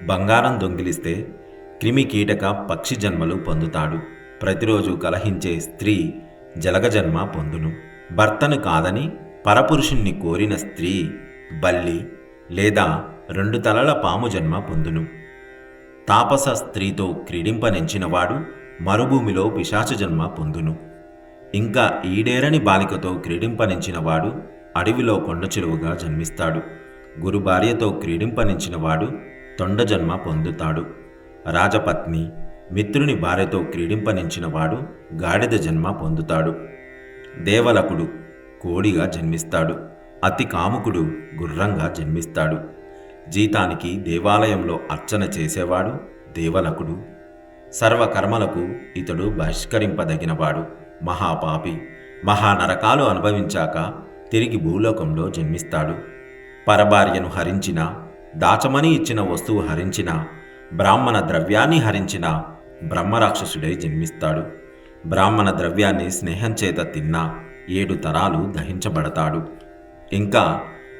బంగారం దొంగిలిస్తే క్రిమి కీటక పక్షి జన్మలు పొందుతాడు. ప్రతిరోజు కలహించే స్త్రీ జలగ జన్మ పొందును. భర్తను కాదని పరపురుషుణ్ణి కోరిన స్త్రీ బల్లి లేదా 2 తలల పాము జన్మ పొందును. తాపస స్త్రీతో క్రీడింపనెంచినవాడు మరుభూమిలో పిశాచ జన్మ పొందును. ఇంకా ఈడేరని బాలికతో క్రీడింపనెంచినవాడు అడవిలో కొండచిలువగా జన్మిస్తాడు. గురు భార్యతో క్రీడింపనించినవాడు తొండ జన్మ పొందుతాడు. రాజపత్ని మిత్రుని భార్యతో క్రీడింపనించినవాడు గాడిద జన్మ పొందుతాడు. దేవలకుడు కోడిగా జన్మిస్తాడు. అతి కాముకుడు గుర్రంగా జన్మిస్తాడు. జీతానికి దేవాలయంలో అర్చన చేసేవాడు దేవలకుడు. సర్వకర్మలకు ఇతడు బహిష్కరింపదగినవాడు. మహాపాపి మహానరకాలు అనుభవించాక తిరిగి భూలోకంలో జన్మిస్తాడు. పరభార్యను హరించిన, దాచమని ఇచ్చిన వస్తువు హరించిన, బ్రాహ్మణ ద్రవ్యాన్ని హరించిన బ్రహ్మరాక్షసుడై జన్మిస్తాడు. బ్రాహ్మణ ద్రవ్యాన్ని స్నేహం చేత తిన్నా 7 తరాలు దహించబడతాడు. ఇంకా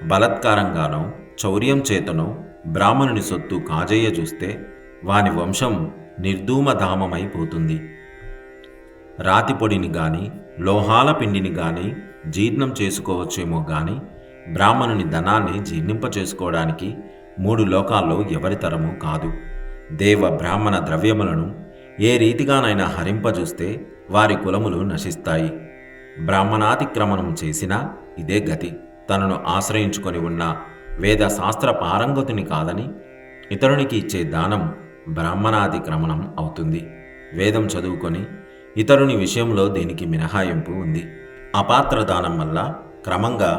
బలత్కారంగానో చౌర్యం చేతనో బ్రాహ్మణుని సొత్తు కాజేయ చూస్తే వాని వంశం నిర్ధూమధామమైపోతుంది. రాతి పొడిని గాని లోహాల పిండిని గాని జీర్ణం చేసుకోవచ్చేమో గాని బ్రాహ్మణుని ధనాన్ని జీర్ణింప చేసుకోవడానికి 3 లోకాల్లో ఎవరి తరము కాదు. దేవ బ్రాహ్మణ ద్రవ్యములను ఏ రీతిగానైనా హరింపజూస్తే వారి కులములు నశిస్తాయి. బ్రాహ్మణాతిక్రమణం చేసినా ఇదే గతి. తనను ఆశ్రయించుకొని ఉన్న వేద శాస్త్ర పారంగతుని కాదని ఇతరునికి ఇచ్చే దానం బ్రాహ్మణాతిక్రమణం అవుతుంది. వేదం చదువుకొని ఇతరుని విషయంలో దీనికి మినహాయింపు ఉంది. అపాత్ర దానం వల్ల క్రమంగా